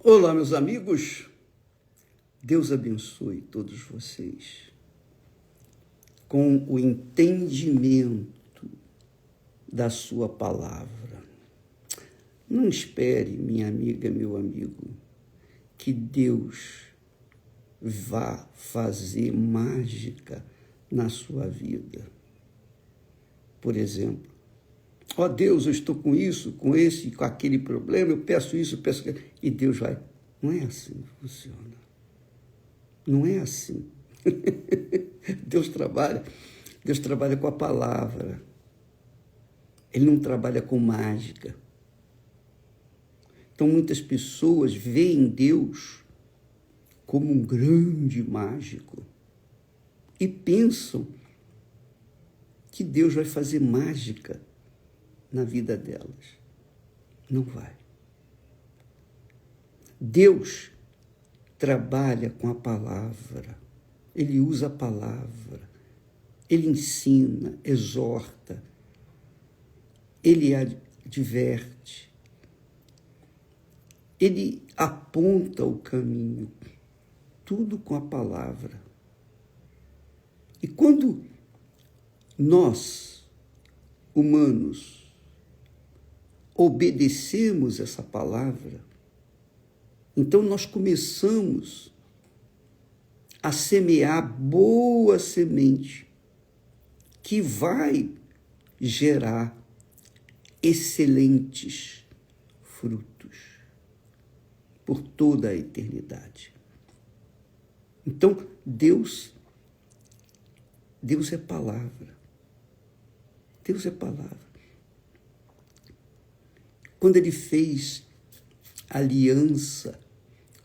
Olá, meus amigos. Deus abençoe todos vocês com o entendimento da sua palavra. Não espere, minha amiga, meu amigo, que Deus vá fazer mágica na sua vida. Por exemplo, ó Deus, eu estou com isso, com esse, com aquele problema, eu peço isso, eu peço aquilo, e Deus vai. Não é assim que funciona. Não é assim. Deus trabalha com a palavra. Ele não trabalha com mágica. Então, muitas pessoas veem Deus como um grande mágico e pensam que Deus vai fazer mágica na vida delas. Não vai. Deus trabalha com a palavra. Ele usa a palavra. Ele ensina, exorta. Ele adverte. Ele aponta o caminho. Tudo com a palavra. E quando nós, humanos, obedecemos essa palavra, então nós começamos a semear boa semente que vai gerar excelentes frutos por toda a eternidade. Então, Deus é palavra. Deus é palavra. Quando ele fez aliança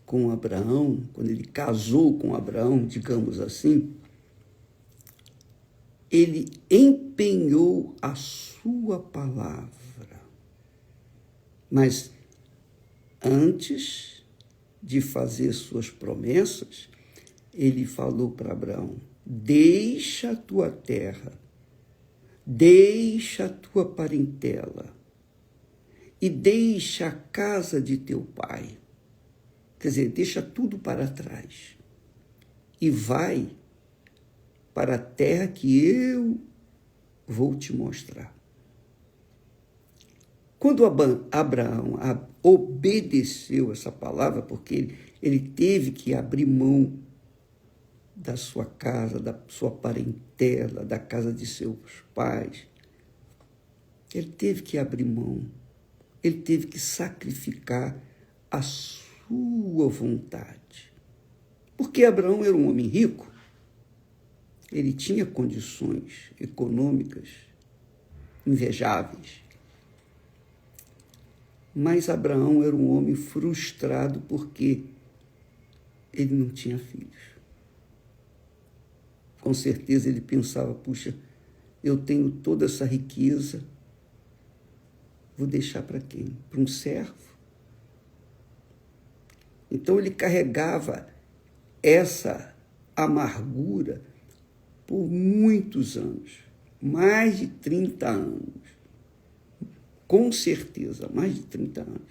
com Abraão, quando ele casou com Abraão, digamos assim, ele empenhou a sua palavra. Mas antes de fazer suas promessas, ele falou para Abraão: deixa a tua terra, deixa a tua parentela e deixa a casa de teu pai. Quer dizer, deixa tudo para trás e vai para a terra que eu vou te mostrar. Quando Abraão obedeceu essa palavra, porque ele teve que abrir mão da sua casa, da sua parentela, da casa de seus pais, ele teve que abrir mão, ele teve que sacrificar a sua vontade. Porque Abraão era um homem rico, ele tinha condições econômicas invejáveis. Mas Abraão era um homem frustrado porque ele não tinha filhos. Com certeza ele pensava: puxa, eu tenho toda essa riqueza, vou deixar para quem? Para um servo? Então ele carregava essa amargura por muitos anos, mais de 30 anos. Com certeza, mais de 30 anos.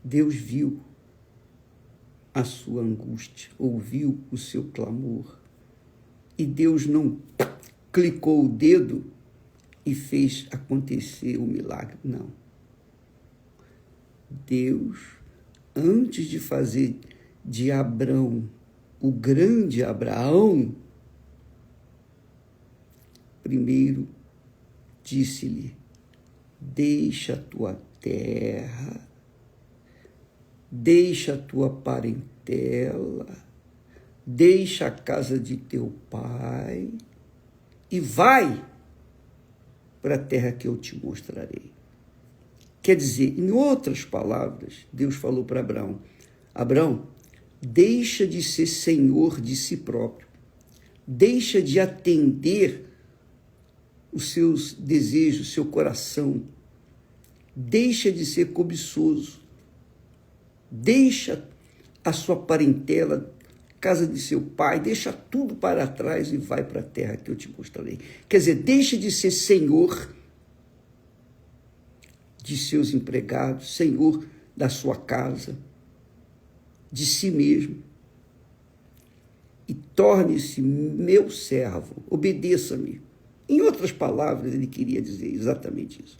Deus viu a sua angústia, ouviu o seu clamor. E Deus não clicou o dedo e fez acontecer o milagre, não. Deus, antes de fazer de Abrão o grande Abraão, primeiro disse-lhe: deixa a tua terra, deixa a tua parentela, deixa a casa de teu pai e vai para a terra que eu te mostrarei. Quer dizer, em outras palavras, Deus falou para Abraão: Abraão, deixa de ser senhor de si próprio, deixa de atender os seus desejos, seu coração, deixa de ser cobiçoso, deixa a sua parentela, casa de seu pai, deixa tudo para trás e vai para a terra que eu te mostrarei. Quer dizer, deixa de ser senhor de seus empregados, senhor da sua casa, de si mesmo, e torne-se meu servo, obedeça-me. Em outras palavras, ele queria dizer exatamente isso.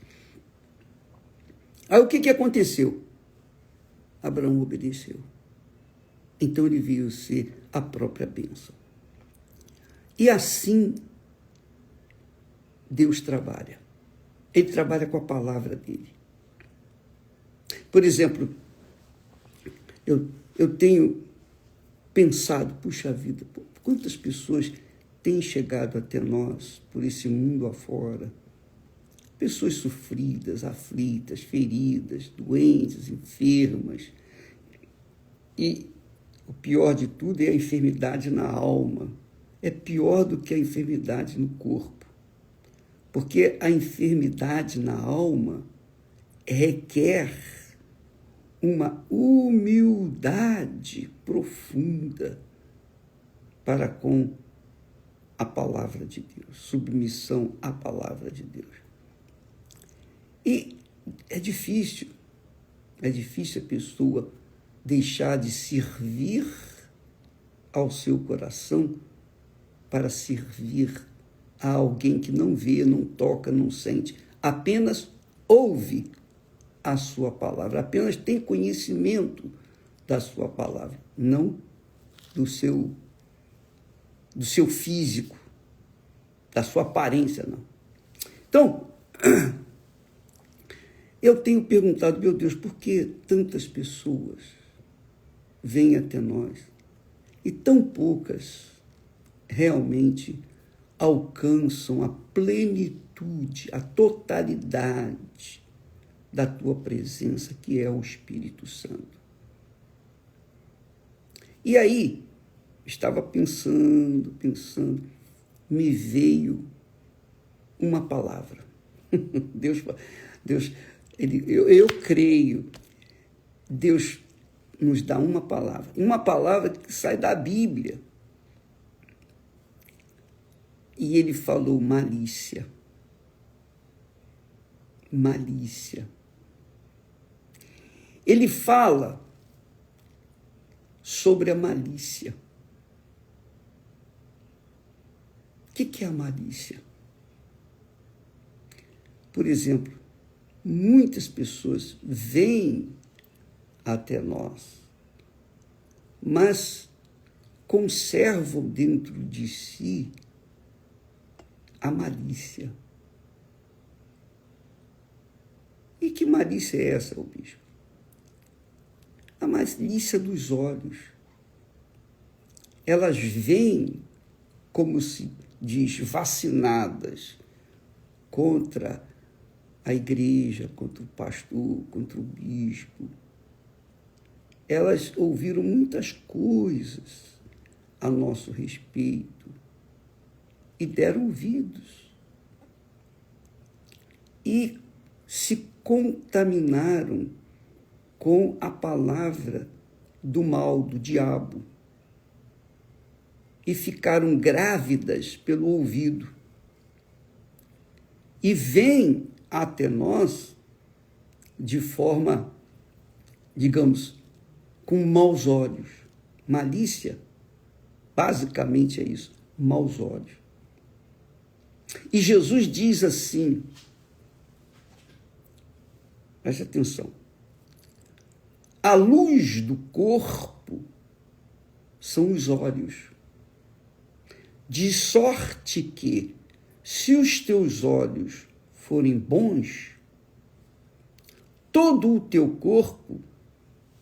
Aí o que aconteceu? Abraão obedeceu. Então ele veio ser a própria bênção. E assim Deus trabalha. Ele trabalha com a palavra dele. Por exemplo, eu tenho pensado, puxa vida, quantas pessoas têm chegado até nós por esse mundo afora? Pessoas sofridas, aflitas, feridas, doentes, enfermas. E o pior de tudo é a enfermidade na alma. É pior do que a enfermidade no corpo. Porque a enfermidade na alma requer uma humildade profunda para com a palavra de Deus, submissão à palavra de Deus. E é difícil a pessoa deixar de servir ao seu coração para servir a alguém que não vê, não toca, não sente, apenas ouve a sua palavra, apenas tem conhecimento da sua palavra, não do seu físico, da sua aparência, não. Então, eu tenho perguntado, meu Deus, por que tantas pessoas vêm até nós e tão poucas realmente alcançam a plenitude, a totalidade da tua presença, que é o Espírito Santo? E aí, estava pensando, me veio uma palavra. Deus, eu creio, Deus nos dá uma palavra que sai da Bíblia. E ele falou malícia. Malícia. Ele fala sobre a malícia. O que é a malícia? Por exemplo, muitas pessoas vêm até nós, mas conservam dentro de si a malícia. E que malícia é essa, bispo? A malícia dos olhos. Elas vêm, como se diz, vacinadas contra a igreja, contra o pastor, contra o bispo. Elas ouviram muitas coisas a nosso respeito e deram ouvidos. E se contaminaram com a palavra do mal, do diabo, e ficaram grávidas pelo ouvido. E vêm até nós de forma, digamos, com maus olhos. Malícia, basicamente é isso, maus olhos. E Jesus diz assim, preste atenção, a luz do corpo são os olhos, de sorte que, se os teus olhos forem bons, todo o teu corpo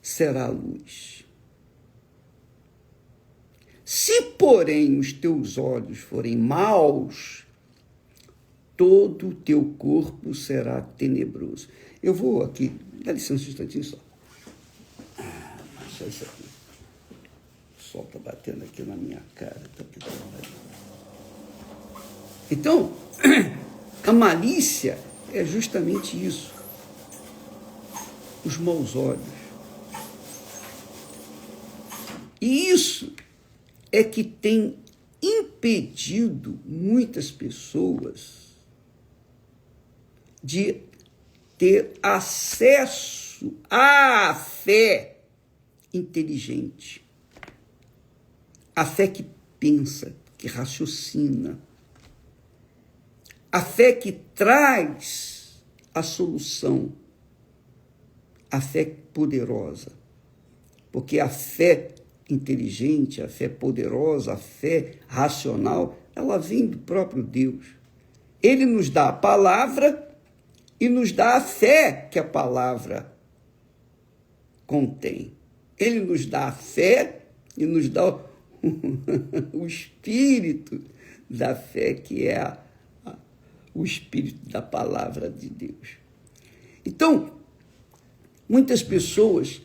será luz. Se, porém, os teus olhos forem maus, todo o teu corpo será tenebroso. Eu vou aqui, dá licença um instantinho só. Deixa isso aqui. O sol está batendo aqui na minha cara. Então, a malícia é justamente isso. Os maus olhos. E isso é que tem impedido muitas pessoas de ter acesso isso a fé inteligente, a fé que pensa, que raciocina, a fé que traz a solução, a fé poderosa. Porque a fé inteligente, a fé poderosa, a fé racional, ela vem do próprio Deus. Ele nos dá a palavra e nos dá a fé que a palavra contém. Ele nos dá a fé e nos dá o espírito da fé, que é o espírito da palavra de Deus. Então, muitas pessoas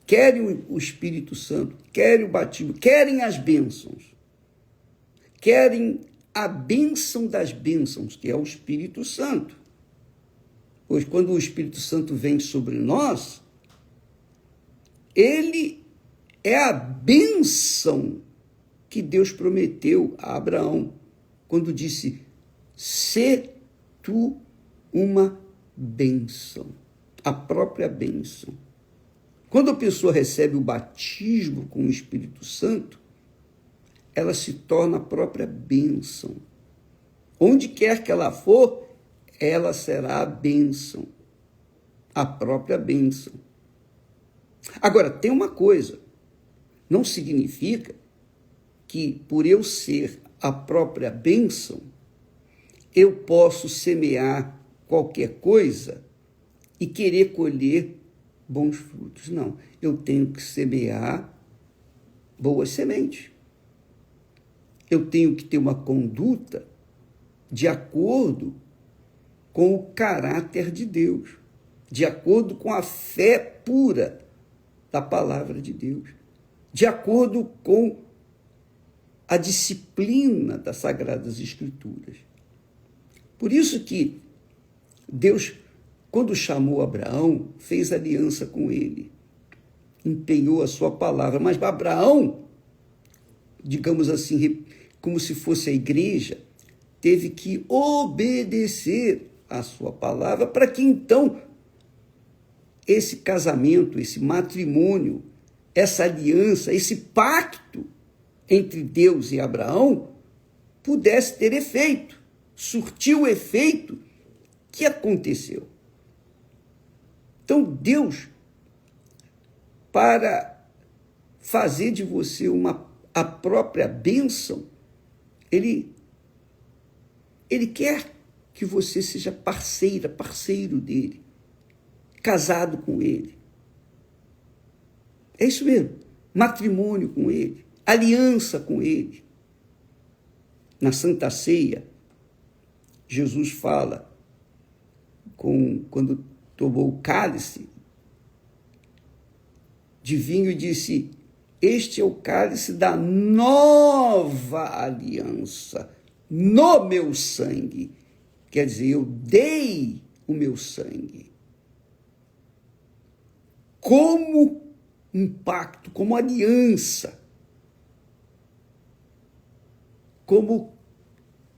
querem o Espírito Santo, querem o batismo, querem as bênçãos, querem a bênção das bênçãos, que é o Espírito Santo. Pois quando o Espírito Santo vem sobre nós, ele é a bênção que Deus prometeu a Abraão, quando disse: "Sê tu uma bênção", a própria bênção. Quando a pessoa recebe o batismo com o Espírito Santo, ela se torna a própria bênção. Onde quer que ela for, ela será a bênção, a própria bênção. Agora, tem uma coisa, não significa que por eu ser a própria bênção, eu posso semear qualquer coisa e querer colher bons frutos. Não, eu tenho que semear boas sementes. Eu tenho que ter uma conduta de acordo com o caráter de Deus, de acordo com a fé pura da palavra de Deus, de acordo com a disciplina das Sagradas Escrituras. Por isso que Deus, quando chamou Abraão, fez aliança com ele, empenhou a sua palavra. Mas Abraão, digamos assim, como se fosse a igreja, teve que obedecer a sua palavra para que então esse casamento, esse matrimônio, essa aliança, esse pacto entre Deus e Abraão pudesse ter efeito, surtiu o efeito que aconteceu. Então, Deus, para fazer de você a própria bênção, Ele quer que você seja parceiro dele, casado com ele. É isso mesmo, matrimônio com ele, aliança com ele. Na Santa Ceia, Jesus fala, quando tomou o cálice de vinho e disse: "Este é o cálice da nova aliança, no meu sangue." Quer dizer, eu dei o meu sangue como um pacto, como aliança, como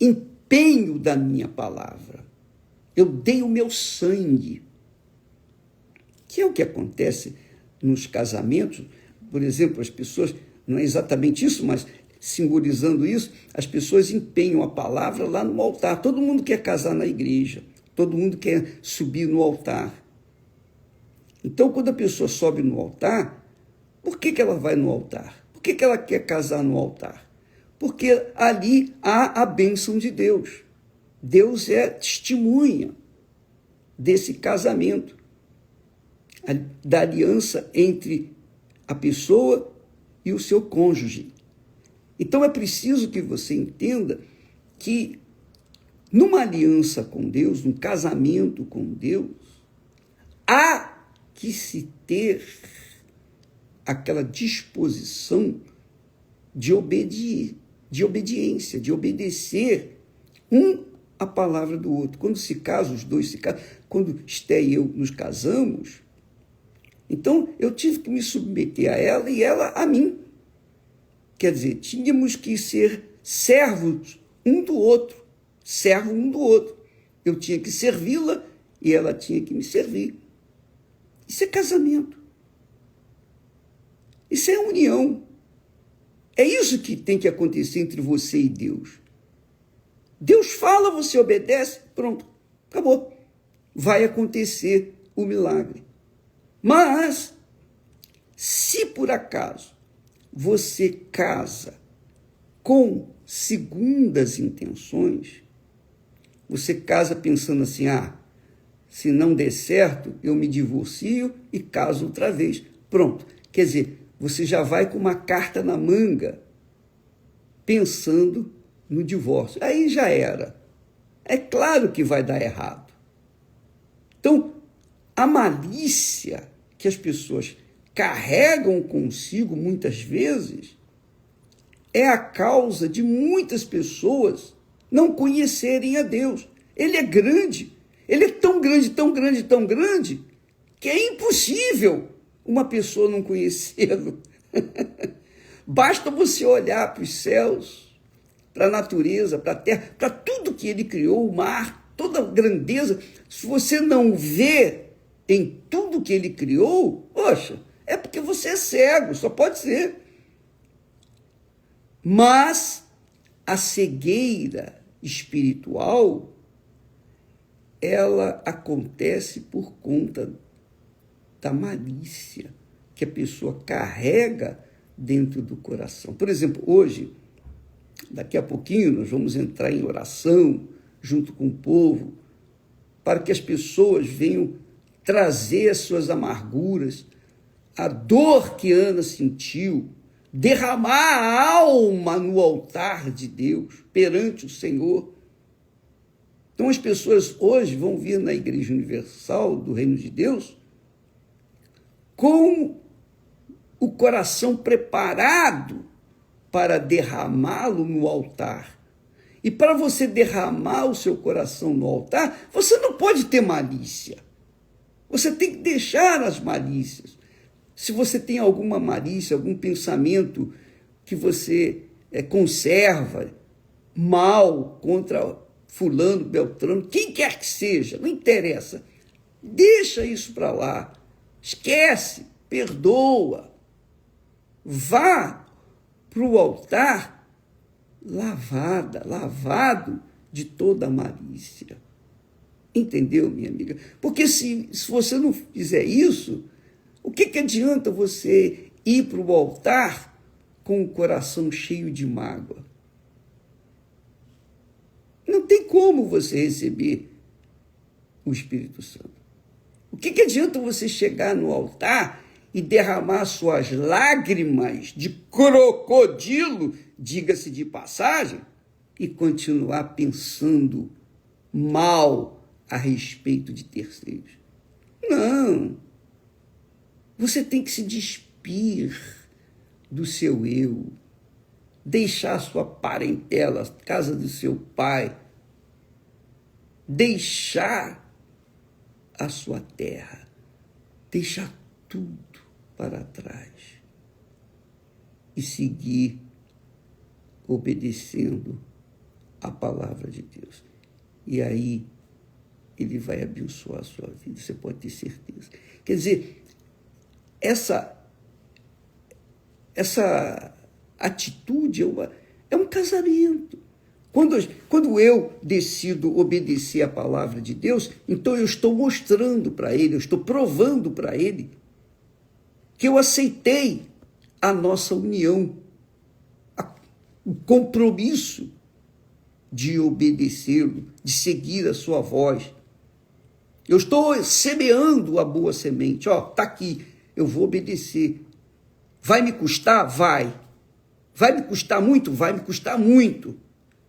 empenho da minha palavra. Eu dei o meu sangue, que é o que acontece nos casamentos. Por exemplo, as pessoas, não é exatamente isso, mas simbolizando isso, as pessoas empenham a palavra lá no altar. Todo mundo quer casar na igreja, todo mundo quer subir no altar. Então, quando a pessoa sobe no altar, por que ela vai no altar? Por que ela quer casar no altar? Porque ali há a bênção de Deus. Deus é testemunha desse casamento, da aliança entre a pessoa e o seu cônjuge. Então é preciso que você entenda que numa aliança com Deus, num casamento com Deus, há que se ter aquela disposição de obediência, de obedecer a palavra do outro. Quando se casam, os dois se casam, quando Esté e eu nos casamos, então eu tive que me submeter a ela e ela a mim. Quer dizer, tínhamos que ser servos um do outro, servo um do outro. Eu tinha que servi-la e ela tinha que me servir. Isso é casamento. Isso é união. É isso que tem que acontecer entre você e Deus. Deus fala, você obedece, pronto, acabou. Vai acontecer o milagre. Mas, se por acaso você casa com segundas intenções, você casa pensando assim, se não der certo, eu me divorcio e caso outra vez. Pronto. Quer dizer, você já vai com uma carta na manga, pensando no divórcio. Aí já era. É claro que vai dar errado. Então, a malícia que as pessoas carregam consigo muitas vezes é a causa de muitas pessoas não conhecerem a Deus. Ele é grande. Ele é tão grande, tão grande, tão grande, que é impossível uma pessoa não conhecê-lo. Basta você olhar para os céus, para a natureza, para a terra, para tudo que ele criou, o mar, toda a grandeza. Se você não vê em tudo que ele criou, poxa, é porque você é cego, só pode ser. Mas a cegueira espiritual, ela acontece por conta da malícia que a pessoa carrega dentro do coração. Por exemplo, hoje, daqui a pouquinho, nós vamos entrar em oração junto com o povo, para que as pessoas venham trazer as suas amarguras, a dor que Ana sentiu, derramar a alma no altar de Deus, perante o Senhor. Então as pessoas hoje vão vir na Igreja Universal do Reino de Deus com o coração preparado para derramá-lo no altar. E para você derramar o seu coração no altar, você não pode ter malícia. Você tem que deixar as malícias. Se você tem alguma malícia, algum pensamento que você conserva mal contra fulano, beltrano, quem quer que seja, não interessa. Deixa isso para lá. Esquece, perdoa. Vá para o altar lavado de toda a malícia. Entendeu, minha amiga? Porque se você não fizer isso, o que adianta você ir para o altar com o coração cheio de mágoa? Não tem como você receber o Espírito Santo. O que adianta você chegar no altar e derramar suas lágrimas de crocodilo, diga-se de passagem, e continuar pensando mal a respeito de terceiros? Não. Você tem que se despir do seu eu, deixar sua parentela, a casa do seu pai, deixar a sua terra, deixar tudo para trás e seguir obedecendo a palavra de Deus. E aí ele vai abençoar a sua vida, você pode ter certeza. Quer dizer, essa atitude é um casamento. Quando eu decido obedecer a palavra de Deus, então eu estou mostrando para ele, eu estou provando para ele que eu aceitei a nossa união, o compromisso de obedecê-lo, de seguir a sua voz. Eu estou semeando a boa semente. Está aqui, eu vou obedecer. Vai me custar? Vai. Vai me custar muito? Vai me custar muito.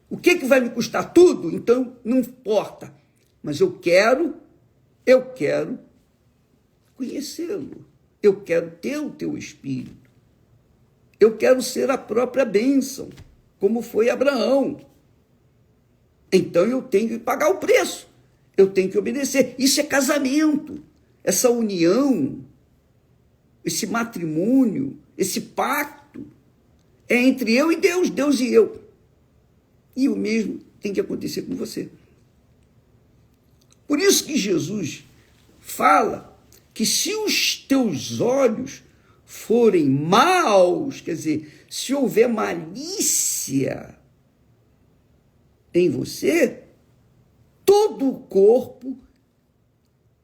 O que vai me custar? Tudo? Então, não importa. Mas eu quero conhecê-lo. Eu quero ter o teu Espírito. Eu quero ser a própria bênção, como foi Abraão. Então, eu tenho que pagar o preço. Eu tenho que obedecer. Isso é casamento. Essa união, esse matrimônio, esse pacto, é entre eu e Deus, Deus e eu. E o mesmo tem que acontecer com você. Por isso que Jesus fala que se os teus olhos forem maus, quer dizer, se houver malícia em você, todo o corpo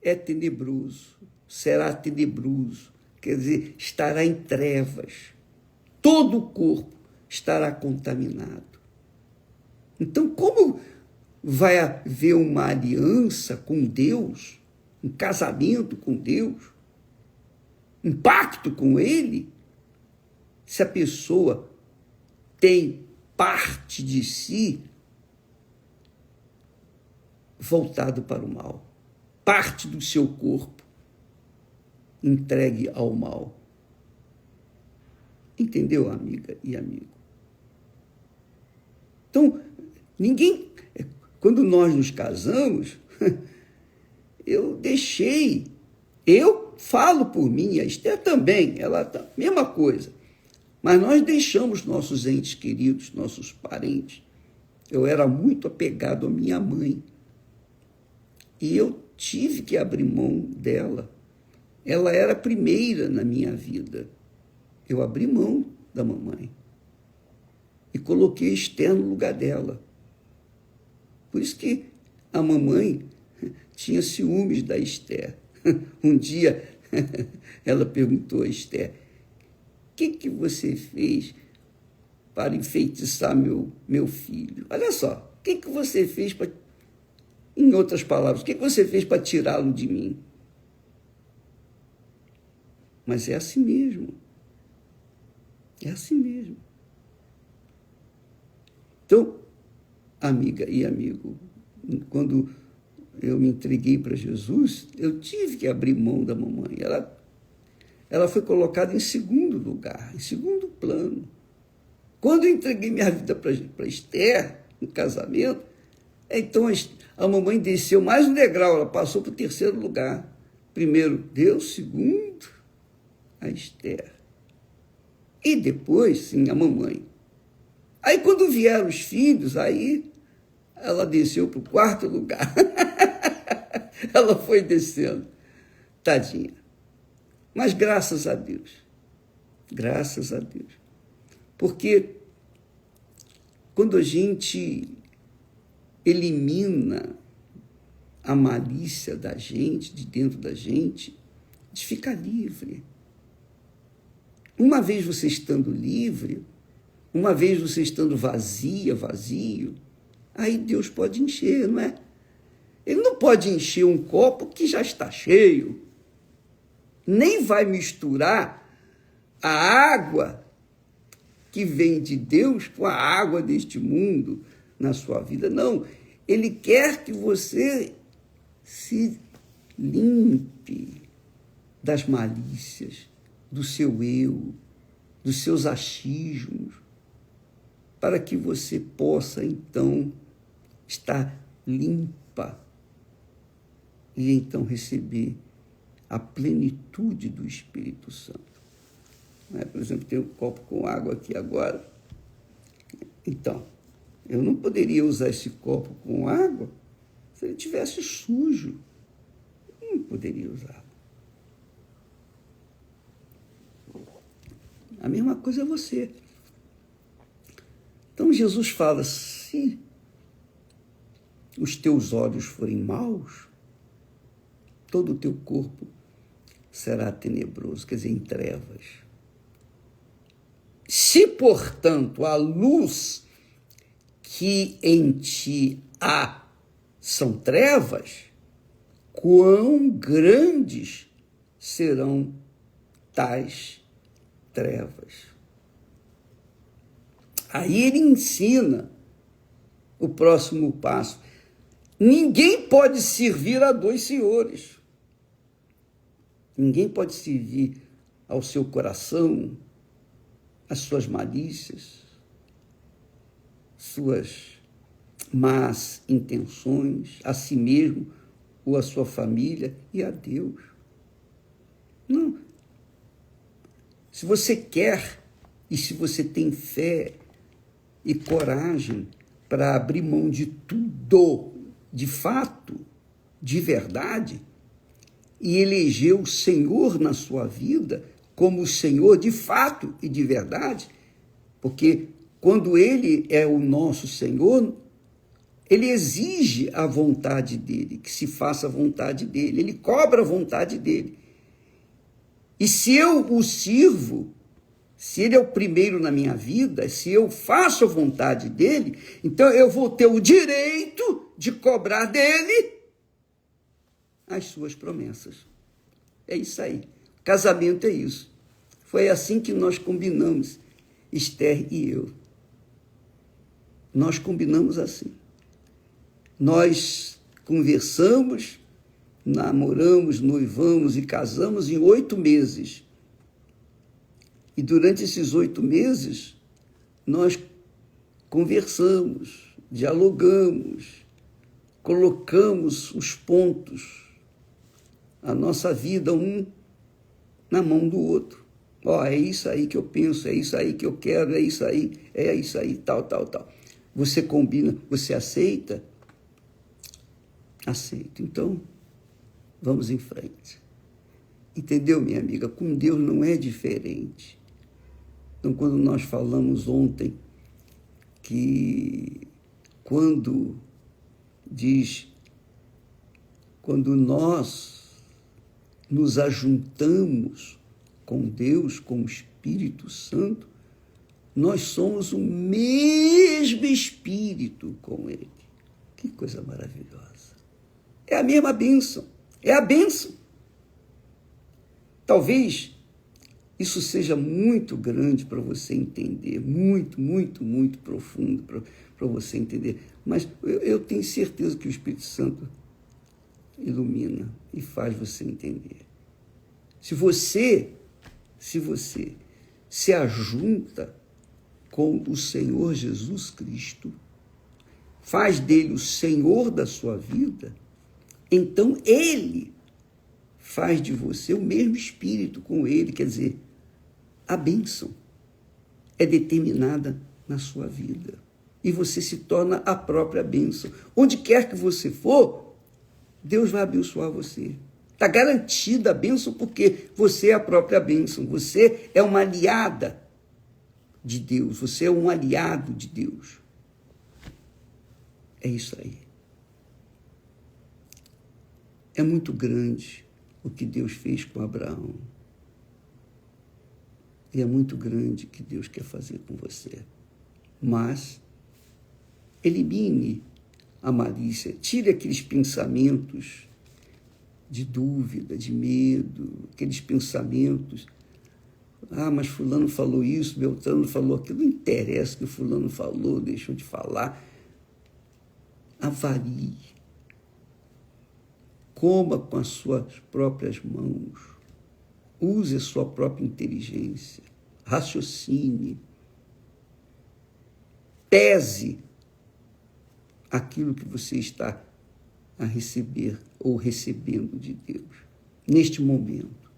é tenebroso, será tenebroso, quer dizer, estará em trevas. Todo o corpo estará contaminado. Então, como vai haver uma aliança com Deus, um casamento com Deus, um pacto com Ele, se a pessoa tem parte de si voltado para o mal, parte do seu corpo entregue ao mal? Entendeu, amiga e amigo? Então, quando nós nos casamos, eu falo por mim, a Esther também, ela tá, mesma coisa, mas nós deixamos nossos entes queridos, nossos parentes. Eu era muito apegado à minha mãe, e eu tive que abrir mão dela. Ela era a primeira na minha vida. Eu abri mão da mamãe e coloquei a Esther no lugar dela. Por isso que a mamãe tinha ciúmes da Esther. Um dia ela perguntou a Esther: o que você fez para enfeitiçar meu filho? Olha só, o que você fez para... Em outras palavras, o que você fez para tirá-lo de mim? Mas é assim mesmo. É assim mesmo. Então, amiga e amigo, quando eu me entreguei para Jesus, eu tive que abrir mão da mamãe. Ela foi colocada em segundo lugar, em segundo plano. Quando eu entreguei minha vida para Esther, no casamento, então a mamãe desceu mais um degrau, ela passou para o terceiro lugar. Primeiro Deus, segundo a Esther. E depois, sim, a mamãe. Aí, quando vieram os filhos, aí ela desceu para o quarto lugar. Ela foi descendo. Tadinha. Mas graças a Deus. Graças a Deus. Porque quando a gente elimina a malícia da gente, de dentro da gente, a gente fica livre. Uma vez você estando livre, uma vez você estando vazio, aí Deus pode encher, não é? Ele não pode encher um copo que já está cheio, nem vai misturar a água que vem de Deus com a água deste mundo na sua vida. Não, Ele quer que você se limpe das malícias, do seu eu, dos seus achismos, para que você possa, então, estar limpa e, então, receber a plenitude do Espírito Santo. Por exemplo, tem um copo com água aqui agora. Então, eu não poderia usar esse copo com água se ele estivesse sujo. Não poderia usar. A mesma coisa é você. Então, Jesus fala, se os teus olhos forem maus, todo o teu corpo será tenebroso, quer dizer, em trevas. Se, portanto, a luz que em ti há são trevas, quão grandes serão tais trevas. Aí ele ensina o próximo passo. Ninguém pode servir a dois senhores. Ninguém pode servir ao seu coração, às suas malícias, suas más intenções, a si mesmo ou a sua família e a Deus. Não. Se você quer e se você tem fé e coragem para abrir mão de tudo, de fato, de verdade e elegeu o Senhor na sua vida como o Senhor de fato e de verdade, porque quando Ele é o nosso Senhor, Ele exige a vontade dEle, que se faça a vontade dEle, Ele cobra a vontade dEle. E se eu o sirvo, se Ele é o primeiro na minha vida, se eu faço a vontade dEle, então eu vou ter o direito de cobrar dEle as suas promessas. É isso aí. Casamento é isso. Foi assim que nós combinamos, Esther e eu. Nós combinamos assim. Nós conversamos, namoramos, noivamos e casamos em 8 meses. E durante esses 8 meses, nós conversamos, dialogamos, colocamos os pontos, a nossa vida um na mão do outro. É isso aí que eu penso, é isso aí que eu quero, é isso aí, tal. Você combina, você aceita? Aceito. Então, vamos em frente. Entendeu, minha amiga? Com Deus não é diferente. Então, quando nós falamos ontem que quando nós nos ajuntamos com Deus, com o Espírito Santo, nós somos o mesmo Espírito com Ele. Que coisa maravilhosa. É a mesma bênção. É a bênção. Talvez isso seja muito grande para você entender, muito profundo para você entender. Mas eu tenho certeza que o Espírito Santo ilumina e faz você entender. Se você se ajunta com o Senhor Jesus Cristo, faz dele o Senhor da sua vida, então Ele faz de você o mesmo Espírito com Ele, quer dizer, a bênção é determinada na sua vida e você se torna a própria bênção. Onde quer que você for, Deus vai abençoar você. Está garantida a bênção porque você é a própria bênção. Você é uma aliada de Deus. Você é um aliado de Deus. É isso aí. É muito grande o que Deus fez com Abraão. E é muito grande o que Deus quer fazer com você. Mas elimine a malícia. Tire aqueles pensamentos de dúvida, de medo, aqueles pensamentos. Mas fulano falou isso, Beltrano falou aquilo. Não interessa o que o fulano falou, deixou de falar. Avalie. Coma com as suas próprias mãos. Use a sua própria inteligência. Raciocine. Pese aquilo que você está a receber ou recebendo de Deus neste momento.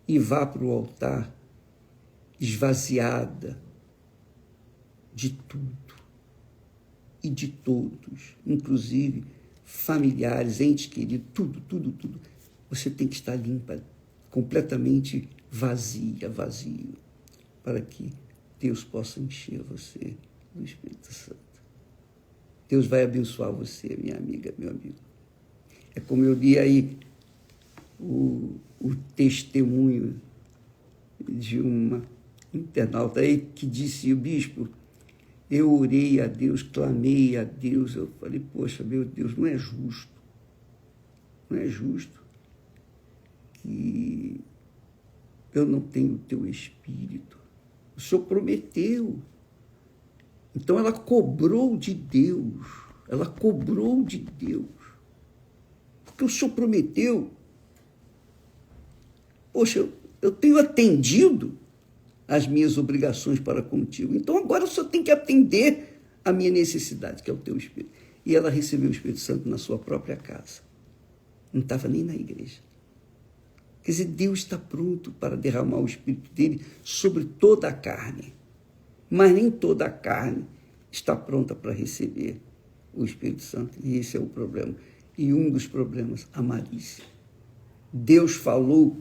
E vá para o altar esvaziada de tudo e de todos, inclusive familiares, entes queridos, tudo. Você tem que estar limpa, completamente vazio, para que Deus possa encher você do Espírito Santo. Deus vai abençoar você, minha amiga, meu amigo. É como eu li aí o testemunho de uma internauta aí que disse: o bispo, eu orei a Deus, clamei a Deus. Eu falei: poxa, meu Deus, não é justo que eu não tenho o teu Espírito. O Senhor prometeu. Então ela cobrou de Deus. Porque o Senhor prometeu. Poxa, eu tenho atendido as minhas obrigações para contigo. Então agora o Senhor tem que atender a minha necessidade, que é o teu Espírito. E ela recebeu o Espírito Santo na sua própria casa. Não estava nem na igreja. Quer dizer, Deus está pronto para derramar o Espírito dele sobre toda a carne. Mas nem toda a carne está pronta para receber o Espírito Santo. E esse é o problema. E um dos problemas, a malícia. Deus falou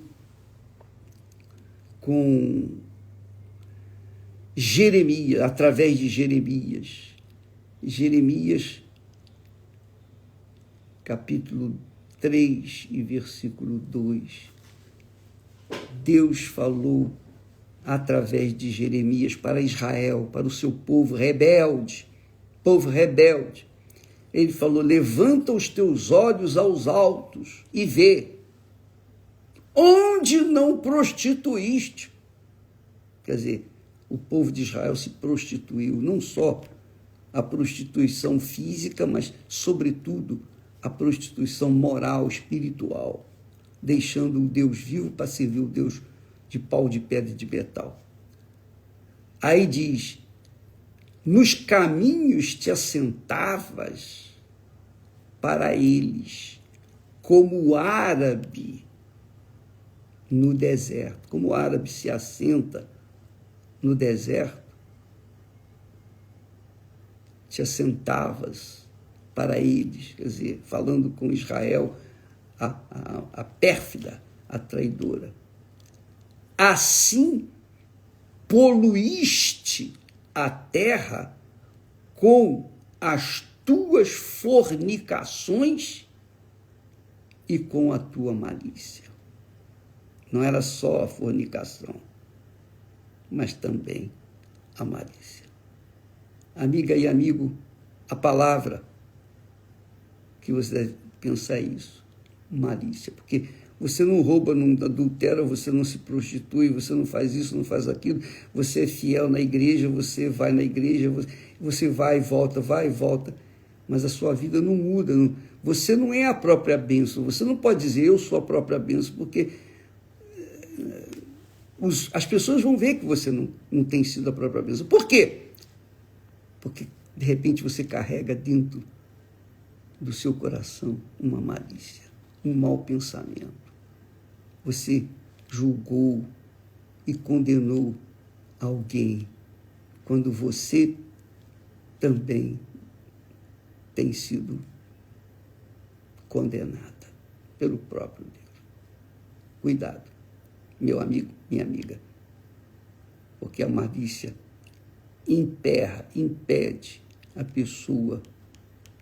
com Jeremias, através de Jeremias. Jeremias, capítulo 3 e versículo 2. Deus falou através de Jeremias para Israel, para o seu povo rebelde. Ele falou: levanta os teus olhos aos altos e vê, onde não prostituíste. Quer dizer, o povo de Israel se prostituiu, não só a prostituição física, mas, sobretudo, a prostituição moral, espiritual, deixando o Deus vivo para servir o Deus de pau, de pedra e de metal. Aí diz: nos caminhos te assentavas para eles, como o árabe no deserto. Como o árabe se assenta no deserto, te assentavas para eles, quer dizer, falando com Israel, a pérfida, a traidora. Assim poluíste a terra com as tuas fornicações e com a tua malícia. Não era só a fornicação, mas também a malícia. Amiga e amigo, a palavra que você deve pensar é isso, malícia, porque você não rouba, não adultera, você não se prostitui, você não faz isso, não faz aquilo, você é fiel na igreja, você vai na igreja, você vai e volta, mas a sua vida não muda, você não é a própria bênção, você não pode dizer eu sou a própria bênção, porque as pessoas vão ver que você não tem sido a própria bênção. Por quê? Porque, de repente, você carrega dentro do seu coração uma malícia, um mau pensamento. Você julgou e condenou alguém quando você também tem sido condenada pelo próprio Deus. Cuidado, meu amigo, minha amiga, porque a malícia impede a pessoa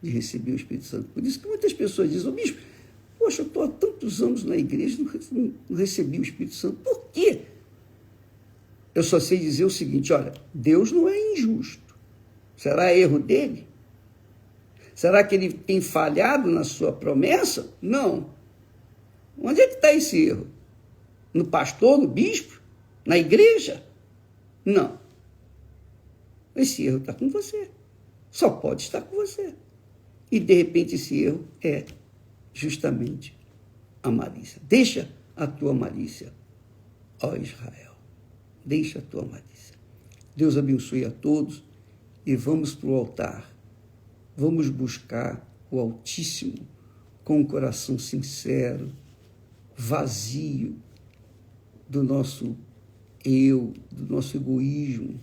de receber o Espírito Santo. Por isso que muitas pessoas dizem: bispo, poxa, eu estou há tantos anos na igreja e não recebi o Espírito Santo. Por quê? Eu só sei dizer o seguinte: olha, Deus não é injusto. Será erro dele? Será que ele tem falhado na sua promessa? Não. Onde é que está esse erro? No pastor, no bispo? Na igreja? Não. Esse erro está com você. Só pode estar com você. E, de repente, esse erro é justamente a malícia. Deixa a tua malícia, ó Israel. Deixa a tua malícia. Deus abençoe a todos e vamos para o altar. Vamos buscar o Altíssimo com um coração sincero, vazio do nosso eu, do nosso egoísmo,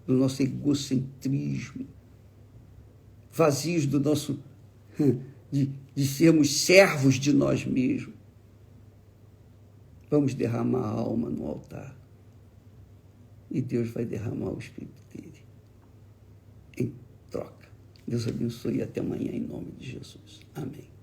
do nosso egocentrismo, vazios do nosso de sermos servos de nós mesmos. Vamos derramar a alma no altar e Deus vai derramar o Espírito dele em troca. Deus abençoe e até amanhã em nome de Jesus. Amém.